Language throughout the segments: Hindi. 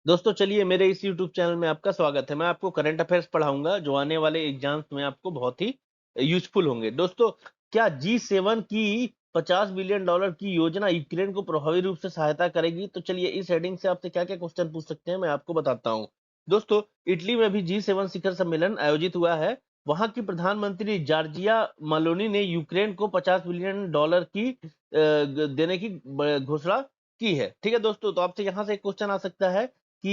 दोस्तों चलिए मेरे इस YouTube चैनल में आपका स्वागत है। मैं आपको करंट अफेयर्स पढ़ाऊंगा जो आने वाले एग्जाम्स में आपको बहुत ही यूजफुल होंगे। दोस्तों, क्या G7 की $50 बिलियन की योजना यूक्रेन को प्रभावी रूप से सहायता करेगी? तो चलिए इस हेडिंग से आपसे क्या क्या क्वेश्चन पूछ सकते हैं मैं आपको बताता हूँ। दोस्तों, इटली में भी G7 शिखर सम्मेलन आयोजित हुआ है। वहां की प्रधानमंत्री जॉर्जिया मेलोनी ने यूक्रेन को $50 बिलियन की देने की घोषणा की है। ठीक है दोस्तों, तो आपसे यहाँ से एक क्वेश्चन आ सकता है कि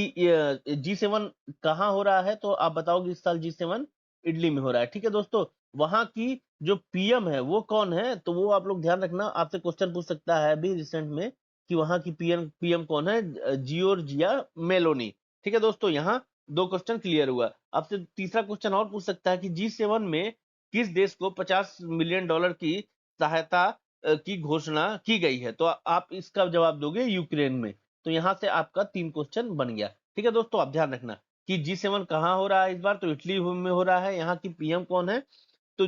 G7 कहाँ हो रहा है? तो आप बताओगे इस साल G7 इटली में हो रहा है। ठीक है दोस्तों, वहां की जो पीएम है वो कौन है? तो वो आप लोग ध्यान रखना, आपसे क्वेश्चन पूछ सकता है अभी रिसेंट में कि वहां की पीएम कौन है? Giorgia Meloni. ठीक है दोस्तों, यहाँ दो क्वेश्चन क्लियर हुआ। आपसे तीसरा क्वेश्चन और पूछ सकता है कि G7 में किस देश को $50 मिलियन की सहायता की घोषणा की गई है? तो आप इसका जवाब दोगे यूक्रेन में। तो यहाँ से आपका 3 क्वेश्चन बन गया। ठीक है दोस्तों, आप ध्यान रखना कि G7 कहाँ हो रहा है इस बार? तो इटली में हो रहा है। यहाँ की पीएम कौन है? तो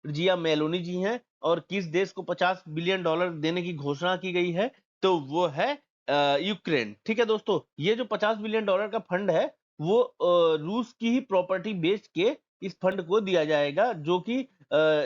जिया मेलोनी जी हैं। और किस देश को $50 बिलियन देने की घोषणा की गई है? तो वो है यूक्रेन। ठीक है दोस्तों, ये जो $50 बिलियन का फंड है वो रूस की ही प्रॉपर्टी बेच के इस फंड को दिया जाएगा, जो कि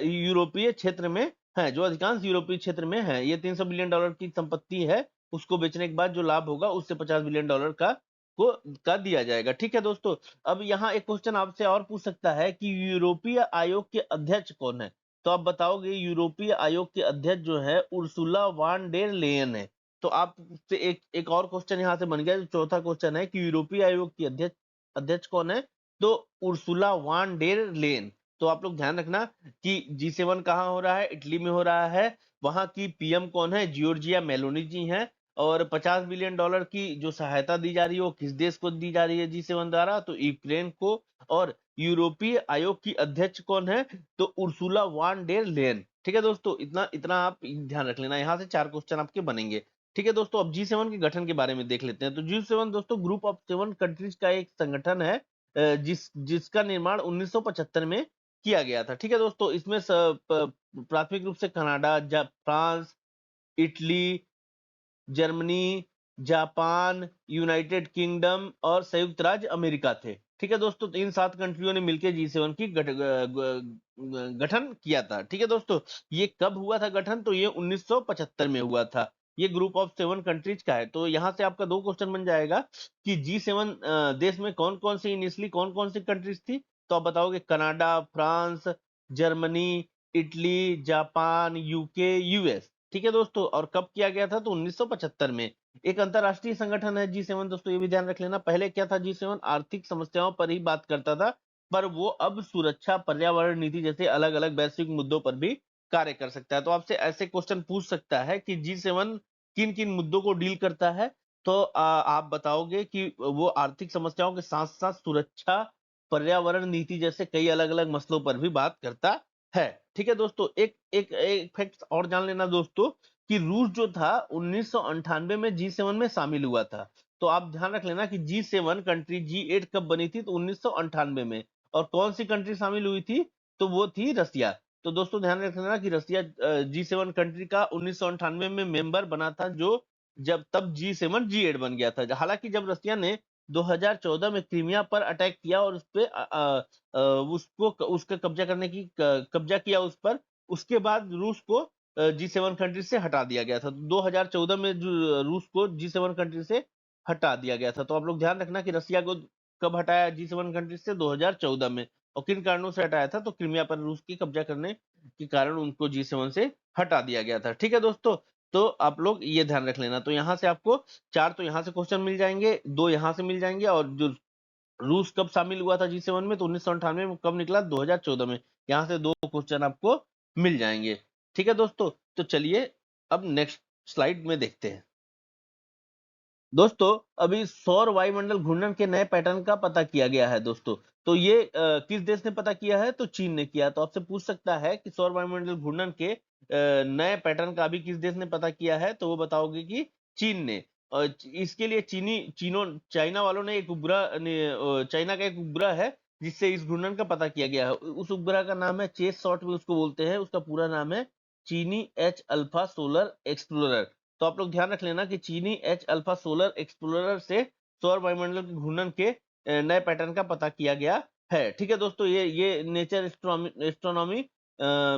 यूरोपीय क्षेत्र में है, जो अधिकांश यूरोपीय क्षेत्र में है। ये $300 बिलियन की संपत्ति है, उसको बेचने के बाद जो लाभ होगा उससे $50 बिलियन का दिया जाएगा। ठीक है दोस्तों, अब यहाँ एक क्वेश्चन आपसे और पूछ सकता है कि यूरोपीय आयोग के अध्यक्ष कौन है? तो आप बताओगे यूरोपीय आयोग के अध्यक्ष जो है उर्सुला वान डेर लेयन है। तो आप से एक और क्वेश्चन यहाँ से बन गया। जो चौथा क्वेश्चन है कि यूरोपीय आयोग की अध्यक्ष अध्यक्ष कौन है? तो उर्सुला वान डेर लेयन। तो आप लोग ध्यान रखना कि G7 कहाँ हो रहा है? इटली में हो रहा है। वहां की पीएम कौन है? जियोर्जिया मेलोनी जी हैं। और $50 बिलियन की जो सहायता दी जा रही है वो किस देश को दी जा रही है G7 द्वारा? तो यूक्रेन को। और यूरोपीय आयोग की अध्यक्ष कौन है? तो उर्सुला वान डेर लेयन। ठीक है दोस्तों, इतना इतना आप ध्यान रख लेना। यहाँ से 4 क्वेश्चन आपके बनेंगे। ठीक है दोस्तों, अब G7 के गठन के बारे में देख लेते हैं। तो G7 दोस्तों ग्रुप ऑफ 7 कंट्रीज का एक संगठन है, जिसका निर्माण 1975 में किया गया था। ठीक है दोस्तों, इसमें प्राथमिक रूप से Canada, France, Italy, Germany, Japan, United kingdom और संयुक्त राज्य अमेरिका थे। ठीक है दोस्तों, तो इन 7 कंट्रियों ने मिलकर G7 की गठन किया था। ठीक है दोस्तों, ये कब हुआ था गठन? तो ये 1975 में हुआ था। ये ग्रुप ऑफ 7 कंट्रीज का है। तो यहाँ से आपका 2 क्वेश्चन बन जाएगा कि G7 देश में कौन कौन सी इनिशियली कौन कौन सी कंट्रीज थी? तो आप बताओगे Canada, France, Germany, Italy, Japan, UK, US. ठीक है दोस्तों, और कब किया गया था? तो 1975 में। एक अंतरराष्ट्रीय संगठन है G7 दोस्तों, ये भी ध्यान रख लेना। पहले क्या था? G7 आर्थिक समस्याओं पर ही बात करता था, पर वो अब सुरक्षा, पर्यावरण नीति जैसे अलग अलग वैश्विक मुद्दों पर भी कार्य कर सकता है। तो आपसे ऐसे क्वेश्चन पूछ सकता है कि G7 किन किन मुद्दों को डील करता है? तो आप बताओगे कि वो आर्थिक समस्याओं के साथ साथ सुरक्षा, पर्यावरण नीति जैसे कई अलग अलग मसलों पर भी बात करता है। ठीक है दोस्तों, एक एक एक फैक्ट और जान लेना दोस्तों कि रूस जो था 1998 में G7 में शामिल हुआ था। तो आप ध्यान रख लेना कि G7 कंट्री G8 कब बनी थी? तो 1998 में। और कौन सी कंट्री शामिल हुई थी? तो वो थी रसिया। तो दोस्तों ध्यान रख लेना कि रसिया G7 कंट्री का 1998 में मेंबर बना था, जो जब तब G7 G8 बन गया था। हालांकि जब रसिया ने 2014 में क्रीमिया पर अटैक किया और उस पे उसको उसका कब्जा करने की कब्जा किया उस पर, उसके बाद रूस को G7 कंट्री से हटा दिया गया था। 2014 में जो रूस को G7 कंट्री से हटा दिया गया था। तो आप लोग ध्यान रखना कि रसिया को कब हटाया G7 कंट्री से? 2014 में। और किन कारणों से हटाया था? तो क्रीमिया पर रूस की कब्जा करने के कारण उनको G7 से हटा दिया गया था। ठीक है दोस्तों, तो आप लोग ये ध्यान रख लेना। तो यहाँ से आपको 4 तो यहाँ से क्वेश्चन मिल जाएंगे, 2 यहाँ से मिल जाएंगे। और जो रूस कब शामिल हुआ था G7 में? तो 1998 में। कब निकला? 2014 में। यहाँ से 2 क्वेश्चन आपको मिल जाएंगे। ठीक है दोस्तों, तो चलिए अब नेक्स्ट स्लाइड में देखते हैं। दोस्तों, अभी सौर वायुमंडल घूर्णन के नए पैटर्न का पता किया गया है दोस्तों। तो ये किस देश ने पता किया है? तो चीन ने किया। तो आपसे पूछ सकता है कि सौर वायुमंडल घूर्णन के नए पैटर्न का अभी किस देश ने पता किया है? तो वो बताओगे कि चीन ने। और इसके लिए चाइना वालों ने एक उपग्रह चाइना का एक उपग्रह है जिससे इस घूर्णन का पता किया गया है। उस उपग्रह का नाम है चेस शॉट भी उसको बोलते हैं। उसका पूरा नाम है चीनी एच अल्फा सोलर एक्सप्लोरर। तो आप लोग ध्यान रख लेना कि चीनी एच अल्फा सोलर एक्सप्लोरर से सौर वायुमंडल के घूर्णन के नए पैटर्न का पता किया गया है। ठीक है दोस्तों, ये नेचर एस्ट्रोनॉमी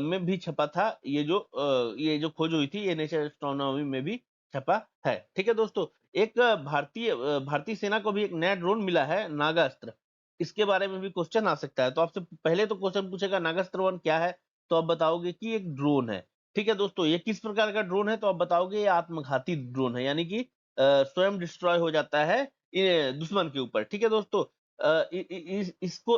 में भी छपा था। ये जो खोज हुई थी, ये नेचर एस्ट्रोनॉमी में भी छपा है। ठीक है दोस्तों, एक भारतीय सेना को भी एक नया ड्रोन मिला है, नागास्त्र। इसके बारे में भी क्वेश्चन आ सकता है। तो आपसे पहले तो क्वेश्चन पूछेगा नागास्त्र 1 क्या है, तो आप बताओगे कि एक ड्रोन है। ठीक है दोस्तों, ये किस प्रकार का ड्रोन है, तो आप बताओगे ये आत्मघाती ड्रोन है, यानी कि स्वयं डिस्ट्रॉय हो जाता है दुश्मन के ऊपर। ठीक है दोस्तों,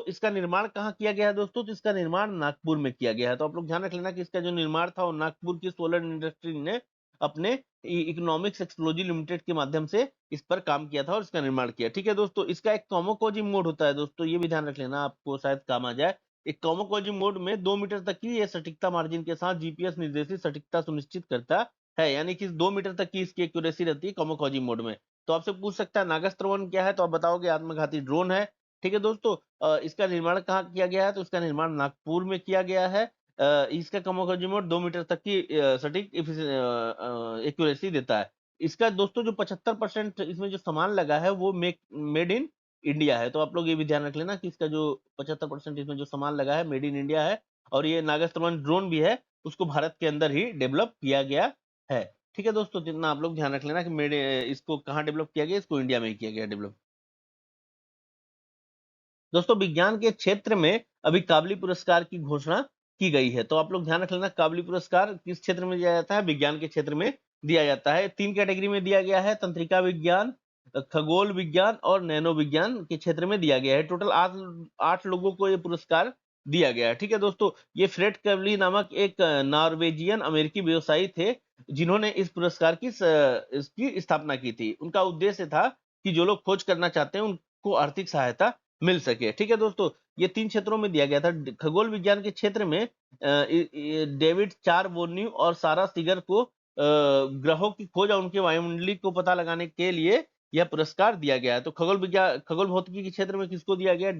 इसका निर्माण कहाँ किया गया है दोस्तों, तो इसका निर्माण नागपुर में किया गया है। तो आप लोग ध्यान रख लेना कि इसका जो निर्माण था वो नागपुर की सोलर इंडस्ट्री ने अपने इकोनॉमिक्स एक्सक्लूसिव लिमिटेड के माध्यम से इस पर काम किया था और इसका निर्माण किया। ठीक है दोस्तों, इसका एक कामोकोजी मोड होता है दोस्तों, ये भी ध्यान रख लेना, आपको शायद काम आ जाए। एक कामोकोजी मोड में 2 मीटर तक की ये सटीकता मार्जिन के साथ जीपीएस निर्देशित सटीकता सुनिश्चित करता है, यानी कि 2 मीटर तक की इसकी एक्यूरेसी रहती है कामोकोजी मोड में। तो आपसे पूछ सकता है नागास्त्र 1 क्या है, तो आप बताओगे आत्मघाती ड्रोन है। ठीक है दोस्तों, इसका निर्माण कहाँ किया गया है, तो इसका निर्माण नागपुर में किया गया है। इसका कामोकोजी मोड 2 मीटर तक की सटीक एक्यूरेसी देता है। इसका दोस्तों जो 75% इसमें जो सामान लगा है वो मेड इन इंडिया है। तो आप लोग ये भी ध्यान रख लेना कि इसका जो 75% इसमें जो सामान लगा है मेड इन इंडिया है, और ये नागास्त्र 1 ड्रोन भी है, उसको भारत के अंदर ही डेवलप किया गया है। ठीक है दोस्तों, जितना आप लोग ध्यान रख लेना कि इसको कहाँ डेवलप किया गया, इसको इंडिया में ही किया गया डेवलप। दोस्तों विज्ञान के क्षेत्र में अभी काबली पुरस्कार की घोषणा की गई है। तो आप लोग ध्यान रख लेना, काबली पुरस्कार किस क्षेत्र में दिया जाता है, विज्ञान के क्षेत्र में दिया जाता है। 3 कैटेगरी में दिया गया है, तंत्रिका विज्ञान, खगोल विज्ञान और नैनो विज्ञान के क्षेत्र में दिया गया है। टोटल 8 लोगों को ये पुरस्कार दिया गया है। ठीक है दोस्तों, ये फ्रेड कैवली नामक एक नॉर्वेजियन अमेरिकी व्यवसायी थे, जिन्होंने इस पुरस्कार इसकी स्थापना की थी। उनका उद्देश्य था कि जो लोग खोज करना चाहते हैं उनको आर्थिक सहायता मिल सके। ठीक है दोस्तों, ये 3 क्षेत्रों में दिया गया था। खगोल विज्ञान के क्षेत्र में डेविड चारबोन्यू और सारा सीगर को ग्रहों की खोज और उनके वायुमंडली को पता लगाने के लिए यह पुरस्कार दिया गया है। तो खगोल भौतिकी के क्षेत्र में किसको दिया गया,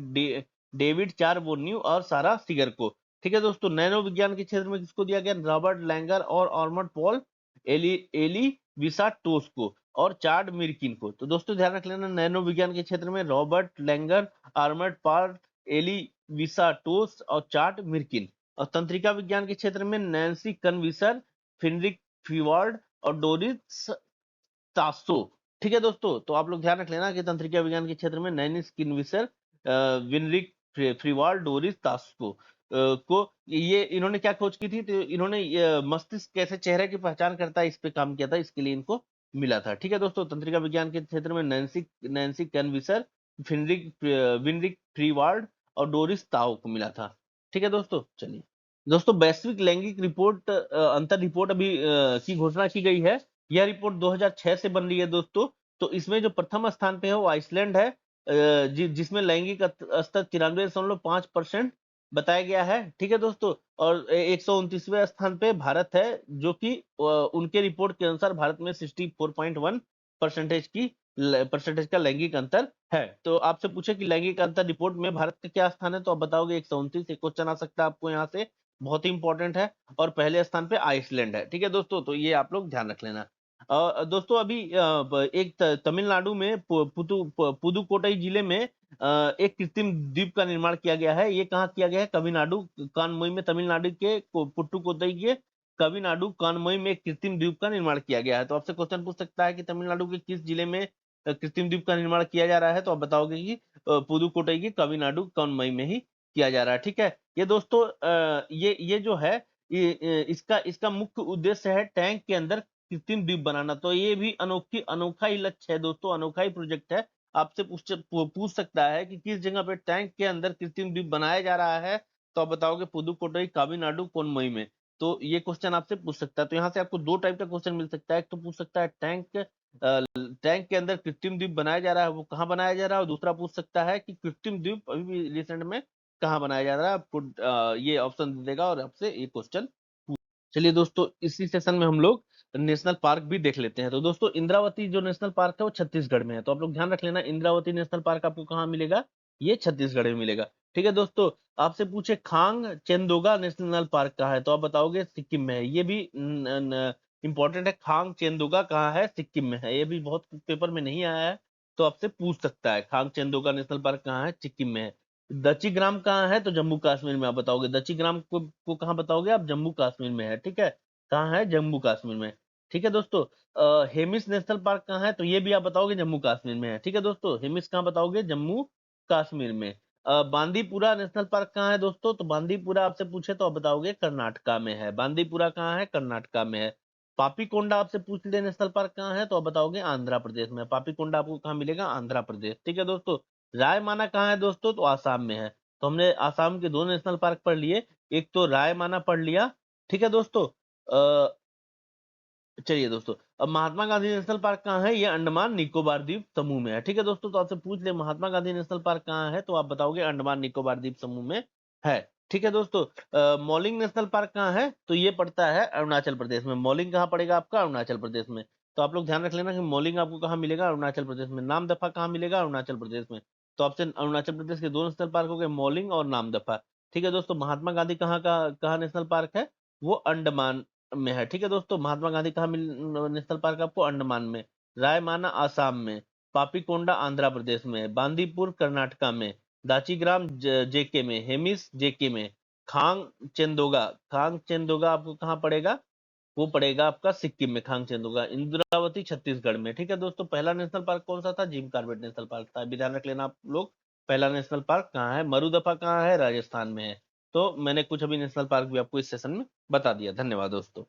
डेविड चारबोन्यू और सारा सीगर को। ठीक है दोस्तों, नैनो विज्ञान के क्षेत्र में किसको दिया गया, रॉबर्ट लैंगर और ऑर्मड पॉल एली विसाटोस को और चार्ड मिरकिन को। तो दोस्तों ध्यान रख लेना, नैनो विज्ञान के क्षेत्र में Robert Langer, Armand Paul, Alivisatos और चार्ट मिरकिन। और तंत्रिका विज्ञान के क्षेत्र में नैन्सी कनविसर, फिनरिक फ्रीवार्ड और डोरिस तासो। ठीक है दोस्तों, तो आप लोग ध्यान रख लेना कि तंत्रिका विज्ञान के क्षेत्र में नैनिस किनविसर, विनरिक फ्रीवार्ड, डोरिस तास्को को ये इन्होंने क्या खोज की थी, तो इन्होंने मस्तिष्क कैसे चेहरे की पहचान करता है इस पे काम किया था, इसके लिए इनको मिला था। ठीक है दोस्तों, तंत्रिका विज्ञान के क्षेत्र में नैन्सी कैनविसर, विनरिक फ्रीवार्ड और डोरिस ताओ को मिला था। ठीक है दोस्तों, चलिए दोस्तों, वैश्विक लैंगिक रिपोर्ट अंतर रिपोर्ट अभी की घोषणा की गई है। यह रिपोर्ट 2006 से बन रही है दोस्तों। तो इसमें जो प्रथम स्थान पे है वो आइसलैंड है, जिसमें लैंगिक स्तर 93.5% बताया गया है। ठीक है दोस्तों, और 129वें स्थान पे भारत है, जो कि उनके रिपोर्ट के अनुसार भारत में 64.1 परसेंटेज का लैंगिक अंतर है। तो आपसे पूछे कि लैंगिक अंतर रिपोर्ट में भारत का क्या स्थान है, तो आप बताओगे 129। एक क्वेश्चन आ सकता है आपको यहाँ से, बहुत ही इंपॉर्टेंट है। और पहले स्थान पे आइसलैंड है। ठीक है दोस्तों, तो ये आप लोग ध्यान रख लेना। दोस्तों अभी एक तमिलनाडु में पुदुकोट्टई जिले में एक कृत्रिम द्वीप का निर्माण किया गया है। ये कहाँ किया गया है, कविनाडु कानमोई में, तमिलनाडु के पुट्टुकोट्टई के कविनाडु कानमोई में एक कृत्रिम द्वीप का निर्माण किया गया है। तो आपसे क्वेश्चन पूछ सकता है कि तमिलनाडु के किस जिले में कृत्रिम द्वीप का निर्माण किया जा रहा है, तो आप बताओगे कि पुदुकोट्टई के कविनाडु कानमोई में ही किया जा रहा है। ठीक है, ये दोस्तों ये जो है, इसका इसका मुख्य उद्देश्य है टैंक के अंदर कृत्रिम द्वीप बनाना। तो ये भी अनोखा ही लक्ष्य है दोस्तों, अनोखा ही प्रोजेक्ट है। आपसे पूछ सकता है कि किस जगह पे टैंक के अंदर कृत्रिम द्वीप बनाया जा रहा है, तो आप बताओगे पुदुकोट्टई काविनाडु कोनमई में। तो ये क्वेश्चन आपसे पूछ सकता है। तो यहाँ से आपको 2 टाइप का क्वेश्चन मिल सकता है। एक तो पूछ सकता है टैंक के अंदर कृत्रिम द्वीप बनाया जा रहा है, वो कहाँ बनाया जा रहा है, और दूसरा पूछ सकता है कि कृत्रिम द्वीप अभी भी रिसेंट में कहाँ बनाया जा रहा है। आपको ये ऑप्शन दे देगा और आपसे ये क्वेश्चन। चलिए दोस्तों, इसी सेशन में हम लोग नेशनल पार्क भी देख लेते हैं। तो दोस्तों इंद्रावती जो नेशनल पार्क है वो छत्तीसगढ़ में है। तो आप लोग ध्यान रख लेना, इंद्रावती नेशनल पार्क आपको कहाँ मिलेगा, ये छत्तीसगढ़ में मिलेगा। ठीक है दोस्तों, आपसे पूछे खांग चेंदोगा नेशनल पार्क कहाँ है, तो आप बताओगे सिक्किम में है। ये भी इंपॉर्टेंट है, खांग चेंदोगा कहाँ है, सिक्किम में है। ये भी बहुत पेपर में नहीं आया है, तो आपसे पूछ सकता है। खांगचेंदोगा नेशनल पार्क कहाँ है? सिक्किम में है। दचिग्राम कहाँ है? तो जम्मू कश्मीर में। आप बताओगे दचिग्राम को कहाँ बताओगे आप? जम्मू कश्मीर में है, ठीक है। कहाँ है? जम्मू कश्मीर में, ठीक है दोस्तों। हेमिस नेशनल पार्क कहाँ है? तो ये भी आप बताओगे जम्मू कश्मीर में है, ठीक है दोस्तों। हेमिस कहाँ बताओगे? जम्मू कश्मीर में। बांदीपुरा नेशनल पार्क कहाँ है दोस्तों? तो बांदीपुरा आपसे पूछे तो आप बताओगे कर्नाटका में है। बांदीपुरा कहाँ है? कर्नाटका में है। पापीकोंडा आपसे पूछ ले नेशनल पार्क कहाँ है? तो आप बताओगे आंध्र प्रदेश में। पापीकोंडा आपको कहाँ मिलेगा? आंध्र प्रदेश, ठीक है दोस्तों। रायमाना कहाँ है दोस्तों? तो आसाम में है। तो हमने आसाम के दो नेशनल पार्क पढ़ लिए, एक तो रायमाना पढ़ लिया, ठीक है दोस्तों। चलिए दोस्तों, अब महात्मा गांधी नेशनल पार्क कहाँ है? ये अंडमान निकोबार द्वीप समूह में है, ठीक है दोस्तों। तो आपसे पूछ ले महात्मा गांधी नेशनल पार्क कहाँ है? तो आप बताओगे अंडमान निकोबार द्वीप समूह में है, ठीक है दोस्तों। मौलिंग नेशनल पार्क कहाँ है? तो ये पड़ता है अरुणाचल प्रदेश में। मौलिंग कहाँ पड़ेगा आपका? अरुणाचल प्रदेश में। तो आप लोग ध्यान रख लेना कि मौलिंग आपको कहाँ मिलेगा? अरुणाचल प्रदेश में। नामदफा कहाँ मिलेगा? अरुणाचल प्रदेश में। तो आपसे अरुणाचल प्रदेश के दो नेशनल पार्क हो गए, मौलिंग और नामदफा, ठीक है दोस्तों। महात्मा गांधी कहाँ नेशनल पार्क है? वो अंडमान में है, ठीक है दोस्तों। महात्मा गांधी कहाँ मिल नेशनल पार्क आपको? अंडमान में। रायमाना आसाम में। पापीकोंडा आंध्र प्रदेश में। बांदीपुर कर्नाटका में। दाचीग्राम जेके में। हेमिस जेके में। खांग चेंदोगा आपको कहाँ पड़ेगा? वो पड़ेगा आपका सिक्किम में। खांग चेंदोगा। इंद्रावती छत्तीसगढ़ में, ठीक है दोस्तों। पहला नेशनल पार्क कौन सा था? जिम कॉर्बेट नेशनल पार्क था। अभी ध्यान रख लेना आप लोग। पहला नेशनल पार्क कहाँ है? मरुदफा कहाँ है? राजस्थान में है। तो मैंने कुछ अभी नेशनल पार्क भी आपको इस सेशन में बता दिया। धन्यवाद दोस्तों।